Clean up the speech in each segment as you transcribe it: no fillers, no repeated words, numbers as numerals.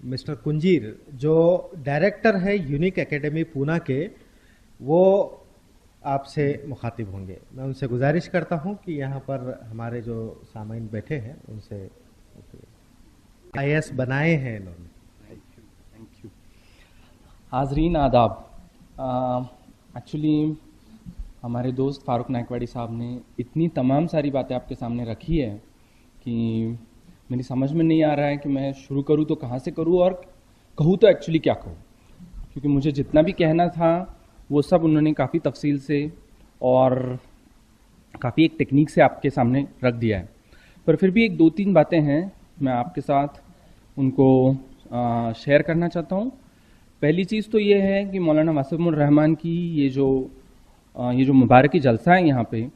Mister Kunjir जो director है unique academy Poona के, वो आपसे मुखातिब होंगे। मैं उनसे गुजारिश करता हूं कि यहाँ पर हमारे जो सामाइन बैठे हैं उनसे IAS बनाए हैं इन्होंने। Thank you. हाजरीन आदाब। एक्चुअली हमारे दोस्त फारूक नाइकवाड़ी साहब ने इतनी तमाम सारी बातें आपके सामने रखी है कि मेरी समझ में नहीं आ रहा है कि मैं शुरू करूं तो कहाँ से करूं और कहूं तो एक्चुअली क्या कहूं, क्योंकि मुझे जितना भी कहना था वो सब उन्होंने काफ़ी तफसील से और काफ़ी एक टेक्निक से आपके सामने रख दिया है। पर फिर भी एक दो तीन बातें हैं, मैं आपके साथ उनको शेयर करना चाहता हूं। पहली चीज़ तो ये है कि मौलाना वासिमुर रहमान की ये जो मुबारकी जलसा है यहाँ पे,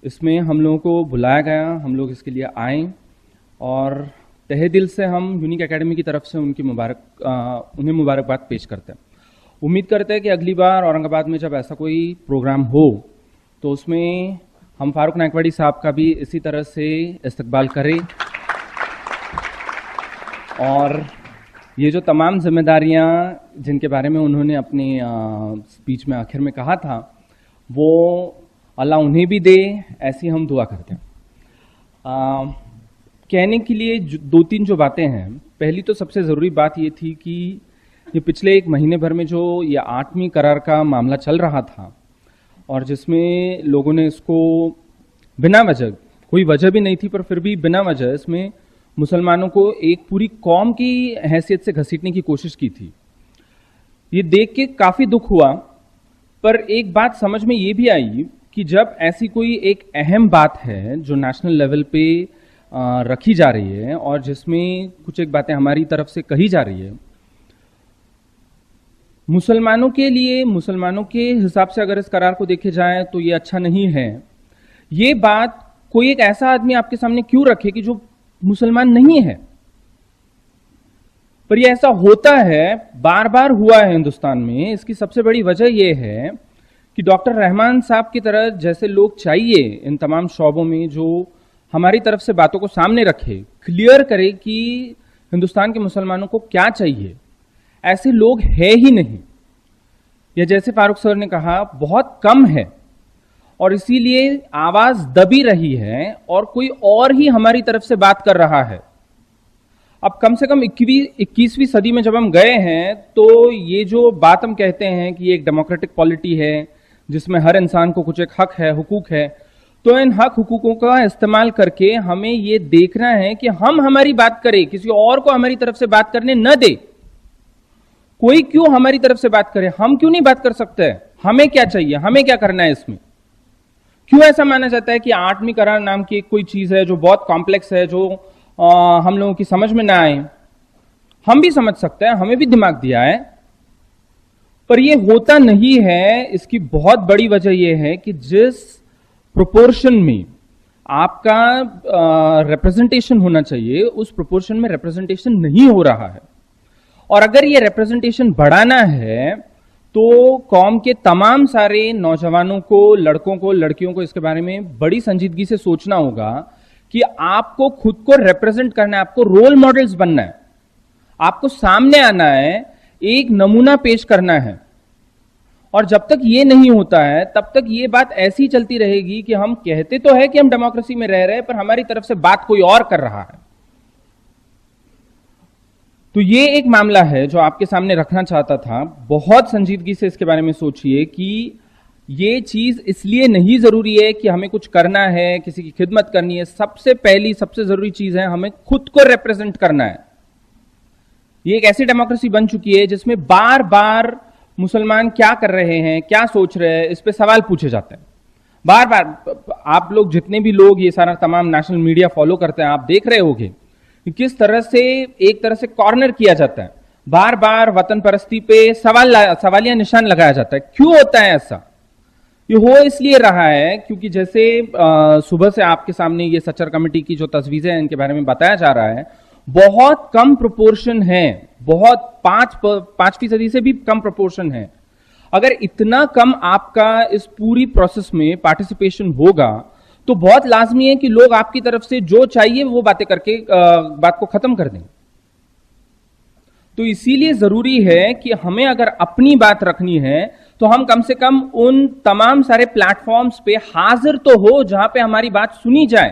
इसमें हम लोगों को बुलाया गया, हम लोग इसके लिए आए और तहे दिल से हम यूनिक एकेडमी की तरफ से उन्हें मुबारकबाद पेश करते हैं। उम्मीद करते हैं कि अगली बार औरंगाबाद में जब ऐसा कोई प्रोग्राम हो तो उसमें हम फारूक नाइकवाड़ी साहब का भी इसी तरह से इस्तकबाल करें और ये जो तमाम जिम्मेदारियां जिनके बारे में उन्होंने अपनी स्पीच में आखिर में कहा था वो अल्लाह उन्हें भी दे, ऐसी हम दुआ करते हैं। कहने के लिए दो तीन जो बातें हैं, पहली तो सबसे ज़रूरी बात ये थी कि ये पिछले एक महीने भर में जो ये 8वीं करार का मामला चल रहा था और जिसमें लोगों ने इसको बिना वजह, कोई वजह भी नहीं थी पर फिर भी बिना वजह इसमें मुसलमानों को एक पूरी कौम की हैसियत से घसीटने की कोशिश की थी। ये देख के काफ़ी दुख हुआ, पर एक बात समझ में ये भी आई कि जब ऐसी कोई एक अहम बात है जो नेशनल लेवल पे रखी जा रही है और जिसमें कुछ एक बातें हमारी तरफ से कही जा रही है, मुसलमानों के लिए, मुसलमानों के हिसाब से अगर इस करार को देखे जाए तो ये अच्छा नहीं है। ये बात कोई एक ऐसा आदमी आपके सामने क्यों रखे कि जो मुसलमान नहीं है, पर ये ऐसा होता है, बार बार हुआ है हिंदुस्तान में। इसकी सबसे बड़ी वजह यह है कि डॉक्टर रहमान साहब की तरह जैसे लोग चाहिए इन तमाम शोबों में जो हमारी तरफ से बातों को सामने रखे, क्लियर करे कि हिंदुस्तान के मुसलमानों को क्या चाहिए, ऐसे लोग है ही नहीं। या जैसे फारूक सर ने कहा, बहुत कम है और इसीलिए आवाज दबी रही है और कोई और ही हमारी तरफ से बात कर रहा है। अब कम से कम 21वीं सदी में जब हम गए हैं तो ये जो बात हम कहते हैं कि ये एक डेमोक्रेटिक पॉलिटी है जिसमें हर इंसान को कुछ एक हक है, हुकूक है, तो इन हक हुकूकों का इस्तेमाल करके हमें ये देखना है कि हम हमारी बात करें, किसी और को हमारी तरफ से बात करने न दे। कोई क्यों हमारी तरफ से बात करे, हम क्यों नहीं बात कर सकते? हमें क्या चाहिए, हमें क्या करना है इसमें? क्यों ऐसा माना जाता है कि 8वीं करार नाम की कोई चीज है जो बहुत कॉम्प्लेक्स है, जो हम लोगों की समझ में ना आए? हम भी समझ सकते हैं, हमें भी दिमाग दिया है, पर यह होता नहीं है। इसकी बहुत बड़ी वजह यह है कि जिस प्रोपोर्शन में आपका रिप्रेजेंटेशन होना चाहिए उस प्रोपोर्शन में रिप्रेजेंटेशन नहीं हो रहा है। और अगर ये रिप्रेजेंटेशन बढ़ाना है तो कौम के तमाम सारे नौजवानों को, लड़कों को, लड़कियों को इसके बारे में बड़ी संजीदगी से सोचना होगा कि आपको खुद को रिप्रेजेंट करना है, आपको रोल मॉडल्स बनना है, आपको सामने आना है, एक नमूना पेश करना है। और जब तक ये नहीं होता है तब तक ये बात ऐसी चलती रहेगी कि हम कहते तो है कि हम डेमोक्रेसी में रह रहे हैं पर हमारी तरफ से बात कोई और कर रहा है। तो ये एक मामला है जो आपके सामने रखना चाहता था। बहुत संजीदगी से इसके बारे में सोचिए कि ये चीज इसलिए नहीं जरूरी है कि हमें कुछ करना है, किसी की खिदमत करनी है। सबसे पहली, सबसे जरूरी चीज है हमें खुद को रिप्रेजेंट करना है। ये एक ऐसी डेमोक्रेसी बन चुकी है जिसमें बार बार मुसलमान क्या कर रहे हैं, क्या सोच रहे हैं, इस पे सवाल पूछे जाते हैं। बार बार आप लोग, जितने भी लोग ये सारा तमाम नेशनल मीडिया फॉलो करते हैं, आप देख रहे होंगे कि किस तरह से एक तरह से कॉर्नर किया जाता है। बार बार वतन परस्ती पे सवालिया निशान लगाया जाता है। क्यों होता है ऐसा? ये हो इसलिए रहा है क्योंकि जैसे सुबह से आपके सामने ये सचर कमेटी की जो तजवीजें हैं इनके बारे में बताया जा रहा है, बहुत कम प्रोपोर्शन है, बहुत 5% से भी कम प्रोपोर्शन है। अगर इतना कम आपका इस पूरी प्रोसेस में पार्टिसिपेशन होगा तो बहुत लाजमी है कि लोग आपकी तरफ से जो चाहिए वो बातें करके बात को खत्म कर दें। तो इसीलिए जरूरी है कि हमें अगर अपनी बात रखनी है तो हम कम से कम उन तमाम सारे प्लेटफॉर्म्स पे हाजिर तो हो जहां पे हमारी बात सुनी जाए।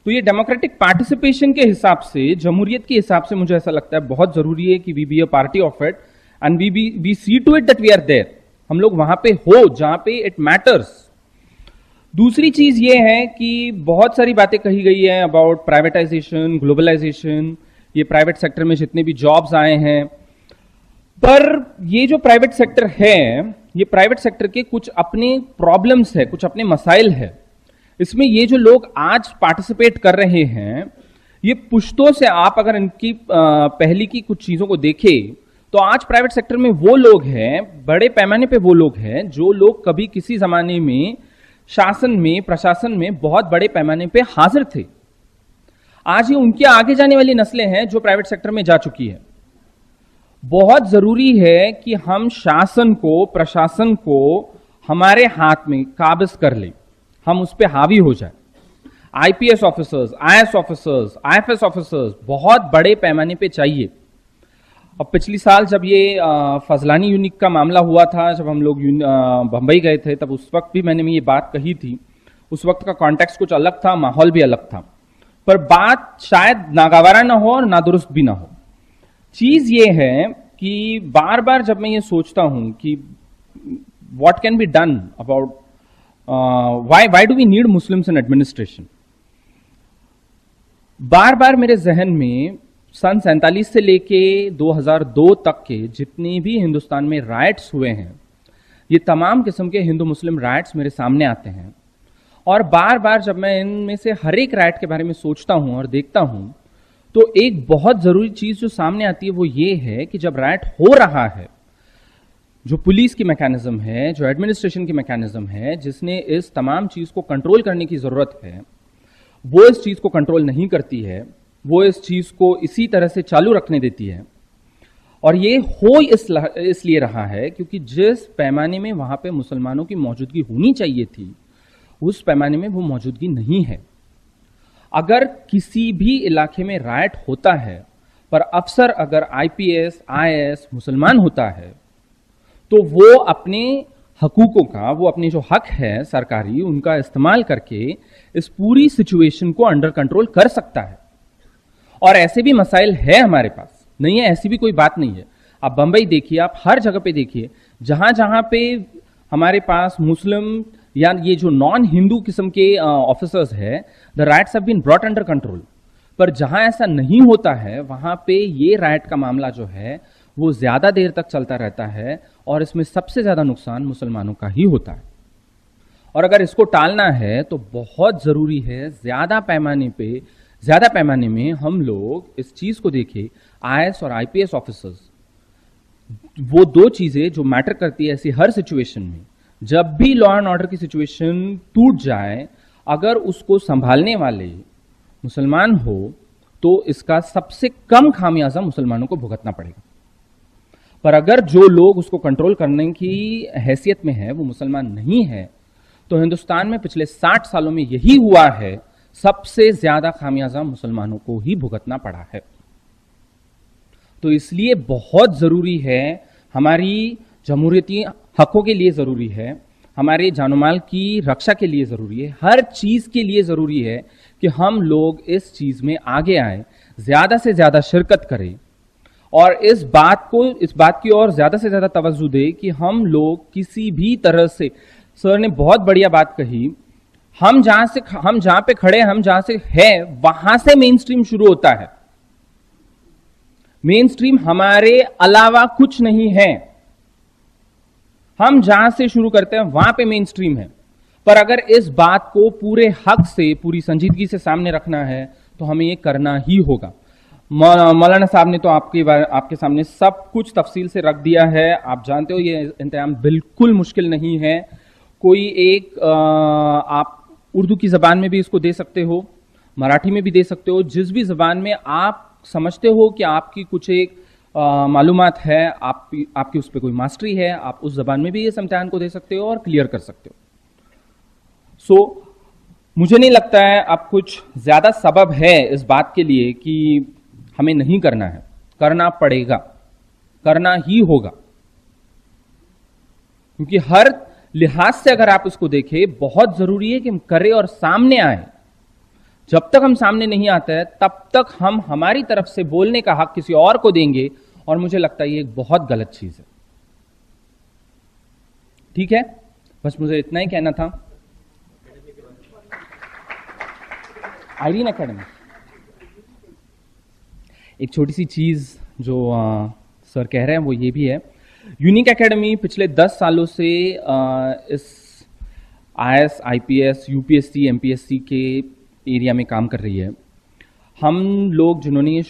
तो ये डेमोक्रेटिक पार्टिसिपेशन के हिसाब से, जमहूरियत के हिसाब से मुझे ऐसा लगता है बहुत जरूरी है कि we be a party of it and we see to it that we are there. हम लोग वहां पे हो जहां पे इट मैटर्स। दूसरी चीज ये है कि बहुत सारी बातें कही गई है अबाउट प्राइवेटाइजेशन, ग्लोबलाइजेशन, ये प्राइवेट सेक्टर में जितने भी जॉब्स आए हैं, पर ये जो प्राइवेट सेक्टर है, ये प्राइवेट सेक्टर के कुछ अपने प्रॉब्लम्स है, कुछ अपने मसाइल है। इसमें ये जो लोग आज पार्टिसिपेट कर रहे हैं, ये पुश्तों से आप अगर इनकी पहली की कुछ चीजों को देखें तो आज प्राइवेट सेक्टर में वो लोग हैं, बड़े पैमाने पे वो लोग हैं जो लोग कभी किसी जमाने में शासन में, प्रशासन में बहुत बड़े पैमाने पे हाजिर थे। आज ये उनके आगे जाने वाली नस्लें हैं जो प्राइवेट सेक्टर में जा चुकी है। बहुत जरूरी है कि हम शासन को, प्रशासन को हमारे हाथ में काबिज कर ले, हम उस पर हावी हो जाए। IPS officers, IAS officers, IFS officers बहुत बड़े पैमाने पे चाहिए। अब पिछली साल जब ये फजलानी यूनिक का मामला हुआ था, जब हम लोग बंबई गए थे, तब उस वक्त भी मैंने ये बात कही थी। उस वक्त का कॉन्टेक्स्ट कुछ अलग था, माहौल भी अलग था, पर बात शायद नागवारा ना हो और नादुरुस्त भी ना हो। चीज ये है कि बार बार जब मैं ये सोचता हूं कि what can be done about why do we need Muslims in administration, बार बार मेरे जहन में सन 47 से लेके 2002 तक के जितने भी हिंदुस्तान में राइट्स हुए हैं, ये तमाम किस्म के हिंदू मुस्लिम राइट्स मेरे सामने आते हैं। और बार बार जब मैं इनमें से हर एक राइट के बारे में सोचता हूं और देखता हूं, तो एक बहुत जरूरी चीज जो सामने आती है वो ये है कि जब राइट हो रहा है, जो पुलिस की मैकेनिज्म है, जो एडमिनिस्ट्रेशन की मैकेनिज्म है, जिसने इस तमाम चीज को कंट्रोल करने की जरूरत है, वो इस चीज को कंट्रोल नहीं करती है, वो इस चीज को इसी तरह से चालू रखने देती है। और ये हो इसलिए रहा है क्योंकि जिस पैमाने में वहां पे मुसलमानों की मौजूदगी होनी चाहिए थी, उस पैमाने में वो मौजूदगी नहीं है। अगर किसी भी इलाके में राइट होता है, पर अफसर अगर आईपीएस, आईएएस मुसलमान होता है, तो वो अपने हकूकों का, वो अपने जो हक है सरकारी, उनका इस्तेमाल करके इस पूरी सिचुएशन को अंडर कंट्रोल कर सकता है। और ऐसे भी मसाइल है हमारे पास, नहीं है ऐसी भी कोई बात नहीं है। आप बंबई देखिए, आप हर जगह पे देखिए, जहां जहां पे हमारे पास मुस्लिम या ये जो नॉन हिंदू किस्म के ऑफिसर्स है, the rights have been brought under control. पर जहां ऐसा नहीं होता है, वहां पे ये राइट का मामला जो है वो ज्यादा देर तक चलता रहता है और इसमें सबसे ज्यादा नुकसान मुसलमानों का ही होता है। और अगर इसको टालना है तो बहुत जरूरी है ज्यादा पैमाने में हम लोग इस चीज को देखें। आईएएस और आईपीएस ऑफिसर्स, वो दो चीजें जो मैटर करती है ऐसी हर सिचुएशन में, जब भी लॉ एंड ऑर्डर की सिचुएशन टूट जाए, अगर उसको संभालने वाले मुसलमान हो तो इसका सबसे कम खामियाजा मुसलमानों को भुगतना पड़ेगा। पर अगर जो लोग उसको कंट्रोल करने की हैसियत में है वो मुसलमान नहीं है, तो हिंदुस्तान में पिछले 60 सालों में यही हुआ है, सबसे ज्यादा खामियाजा मुसलमानों को ही भुगतना पड़ा है। तो इसलिए बहुत जरूरी है, हमारी जमहूरियती हकों के लिए जरूरी है, हमारे जानोमाल की रक्षा के लिए जरूरी है, हर चीज के लिए जरूरी है कि हम लोग इस चीज में आगे आए, ज्यादा से ज्यादा शिरकत करें और इस बात की ओर ज्यादा से ज्यादा तवज्जो दे कि हम लोग किसी भी तरह से, सर ने बहुत बढ़िया बात कही, हम जहां पे खड़े, हम जहां से है, वहां से मेन स्ट्रीम शुरू होता है। मेन स्ट्रीम हमारे अलावा कुछ नहीं है। हम जहां से शुरू करते हैं वहां पे मेन स्ट्रीम है। पर अगर इस बात को पूरे हक से, पूरी संजीदगी से सामने रखना है तो हमें ये करना ही होगा। मौलाना साहब ने तो आपके सामने सब कुछ तफसील से रख दिया है। आप जानते हो ये इंतजाम बिल्कुल मुश्किल नहीं है। कोई एक आप उर्दू की जबान में भी इसको दे सकते हो, मराठी में भी दे सकते हो, जिस भी जबान में आप समझते हो कि आपकी कुछ एक मालूमात है, आपकी उस पर कोई मास्टरी है, आप उस जबान में भी इस इम्तिहान को दे सकते हो और क्लियर कर सकते हो। मुझे नहीं लगता है अब कुछ ज्यादा सबब है इस बात के लिए कि हमें नहीं करना है, करना पड़ेगा, करना ही होगा, क्योंकि हर लिहाज से अगर आप उसको देखें बहुत जरूरी है कि हम करें और सामने आए। जब तक हम सामने नहीं आते हैं तब तक हम हमारी तरफ से बोलने का हक किसी और को देंगे, और मुझे लगता है ये एक बहुत गलत चीज है। ठीक है, बस मुझे इतना ही कहना था। आयरीन एकेडमी, एक छोटी सी चीज जो सर कह रहे हैं वो ये भी है, यूनिक एकेडमी पिछले 10 सालों से इस IAS, IPS, UPSC, MPSC के एरिया में काम कर रही है। हम लोग जिन्होंने ये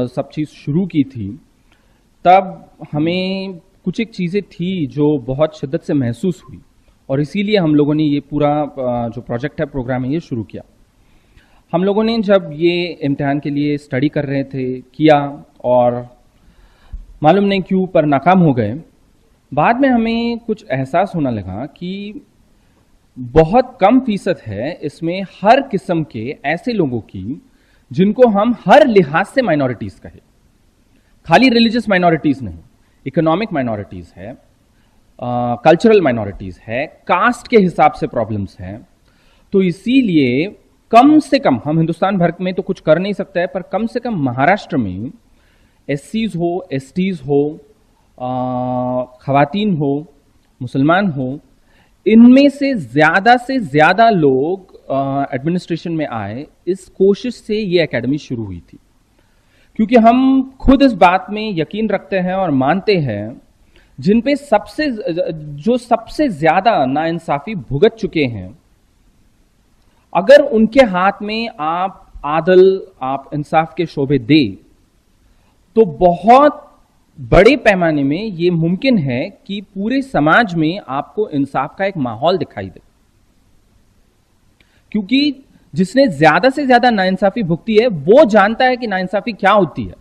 सब चीज़ शुरू की थी, तब हमें कुछ एक चीज़ें थी जो बहुत शिद्दत से महसूस हुई, और इसीलिए हम लोगों ने ये पूरा जो प्रोजेक्ट है, प्रोग्राम है, ये शुरू किया। हम लोगों ने जब ये इम्तिहान के लिए स्टडी कर रहे थे, किया, और मालूम नहीं क्यों पर नाकाम हो गए। बाद में हमें कुछ एहसास होने लगा कि बहुत कम फीसद है इसमें हर किस्म के ऐसे लोगों की जिनको हम हर लिहाज से माइनॉरिटीज कहे, खाली रिलीजियस माइनॉरिटीज नहीं, इकोनॉमिक माइनॉरिटीज है, कल्चरल माइनॉरिटीज है, कास्ट के हिसाब से प्रॉब्लम्स हैं। तो इसीलिए कम से कम, हम हिंदुस्तान भर में तो कुछ कर नहीं सकते हैं, पर कम से कम महाराष्ट्र में SCs हो, STs हो, खवातीन हो, मुसलमान हो, इनमें से ज्यादा लोग एडमिनिस्ट्रेशन में आए, इस कोशिश से ये एकेडमी शुरू हुई थी। क्योंकि हम खुद इस बात में यकीन रखते हैं और मानते हैं, जिन पे सबसे ज्यादा नाइंसाफी भुगत चुके हैं, अगर उनके हाथ में आप आदल, आप इंसाफ के शोबे दे, तो बहुत बड़े पैमाने में ये मुमकिन है कि पूरे समाज में आपको इंसाफ का एक माहौल दिखाई दे। क्योंकि जिसने ज्यादा से ज्यादा नाइंसाफी भुगती है वो जानता है कि नाइंसाफी क्या होती है।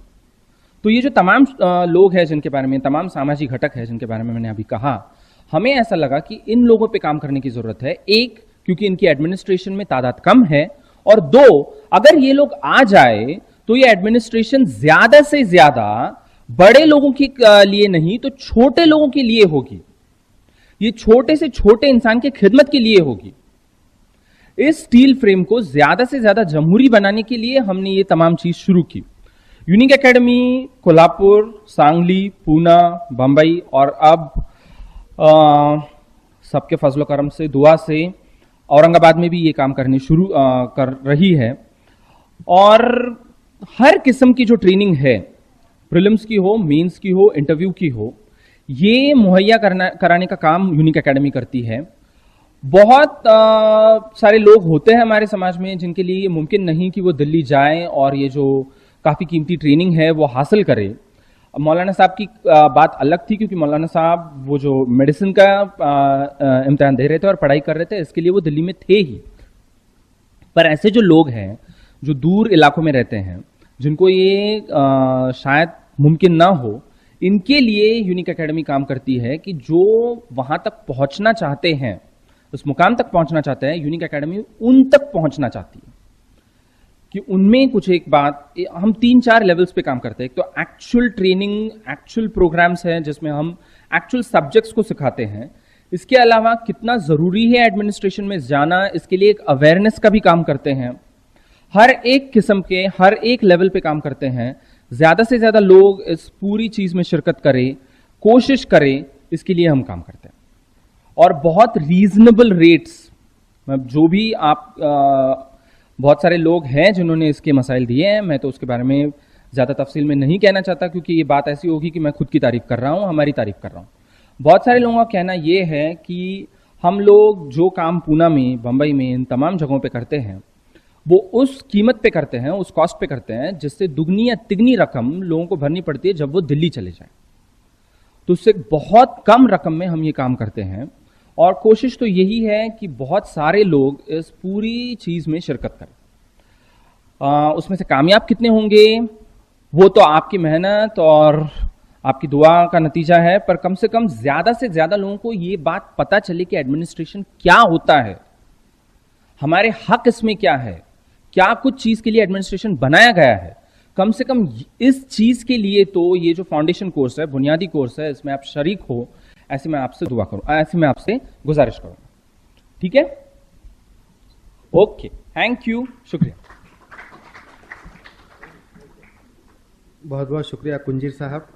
तो ये जो तमाम लोग हैं जिनके बारे में, तमाम सामाजिक घटक है जिनके बारे में मैंने अभी कहा, हमें ऐसा लगा कि इन लोगों पे काम करने की जरूरत है। एक, क्योंकि इनकी एडमिनिस्ट्रेशन में तादाद कम है, और दो, अगर ये लोग आ जाए तो ये एडमिनिस्ट्रेशन ज्यादा से ज्यादा बड़े लोगों के लिए नहीं तो छोटे लोगों के लिए होगी। ये छोटे से छोटे इंसान की खिदमत के लिए होगी। इस स्टील फ्रेम को ज्यादा से ज्यादा जमहूरी बनाने के लिए हमने ये तमाम चीज शुरू की। यूनिक एकेडमी कोल्हापुर, सांगली, पूना, बंबई और अब सबके फजलो करम से, दुआ से औरंगाबाद में भी ये काम करने शुरू कर रही है। और हर किस्म की जो ट्रेनिंग है, प्रीलिम्स की हो, मेंस की हो, इंटरव्यू की हो, ये मुहैया कराने का काम यूनिक एकेडमी करती है। बहुत सारे लोग होते हैं हमारे समाज में जिनके लिए ये मुमकिन नहीं कि वो दिल्ली जाएं और ये जो काफ़ी कीमती ट्रेनिंग है वो हासिल करें। मौलाना साहब की बात अलग थी, क्योंकि मौलाना साहब वो जो मेडिसिन का इम्तिहान दे रहे थे और पढ़ाई कर रहे थे, इसके लिए वो दिल्ली में थे ही। पर ऐसे जो लोग हैं जो दूर इलाकों में रहते हैं, जिनको ये शायद मुमकिन ना हो, इनके लिए यूनिक एकेडमी काम करती है कि जो वहां तक पहुंचना चाहते हैं, उस मुकाम तक पहुंचना चाहते हैं, यूनिक एकेडमी उन तक पहुंचना चाहती है। कि उनमें कुछ एक बात, हम 3-4 लेवल्स पे काम करते हैं। एक तो एक्चुअल ट्रेनिंग, एक्चुअल प्रोग्राम्स हैं जिसमें हम एक्चुअल सब्जेक्ट्स को सिखाते हैं। इसके अलावा कितना जरूरी है एडमिनिस्ट्रेशन में जाना, इसके लिए एक अवेयरनेस का भी काम करते हैं। हर एक किस्म के, हर एक लेवल पे काम करते हैं। ज्यादा से ज्यादा लोग इस पूरी चीज में शिरकत करें, कोशिश करें, इसके लिए हम काम करते हैं। और बहुत रीजनेबल रेट्स, जो भी आप बहुत सारे लोग हैं जिन्होंने इसके मसाइल दिए हैं, मैं तो उसके बारे में ज़्यादा तफसील में नहीं कहना चाहता, क्योंकि ये बात ऐसी होगी कि मैं खुद की तारीफ कर रहा हूँ, हमारी तारीफ कर रहा हूँ। बहुत सारे लोगों का कहना ये है कि हम लोग जो काम पूना में, बम्बई में, इन तमाम जगहों पे करते हैं, वो उस कीमत पे करते हैं, उस कॉस्ट पे करते हैं, जिससे दुगनी या तिगनी रकम लोगों को भरनी पड़ती है जब वो दिल्ली चले जाए। तो उससे बहुत कम रकम में हम ये काम करते हैं। और कोशिश तो यही है कि बहुत सारे लोग इस पूरी चीज में शिरकत करें। उसमें से कामयाब कितने होंगे वो तो आपकी मेहनत और आपकी दुआ का नतीजा है, पर कम से कम ज्यादा से ज्यादा लोगों को ये बात पता चले कि एडमिनिस्ट्रेशन क्या होता है, हमारे हक इसमें क्या है, क्या कुछ चीज के लिए एडमिनिस्ट्रेशन बनाया गया है, कम से कम इस चीज के लिए तो ये जो फाउंडेशन कोर्स है, बुनियादी कोर्स है, इसमें आप शरीक हो, ऐसे मैं आपसे दुआ करूं, ऐसे मैं आपसे गुजारिश करूंगा। ठीक है, ओके, थैंक यू, शुक्रिया। बहुत बहुत शुक्रिया कुंजीर साहब।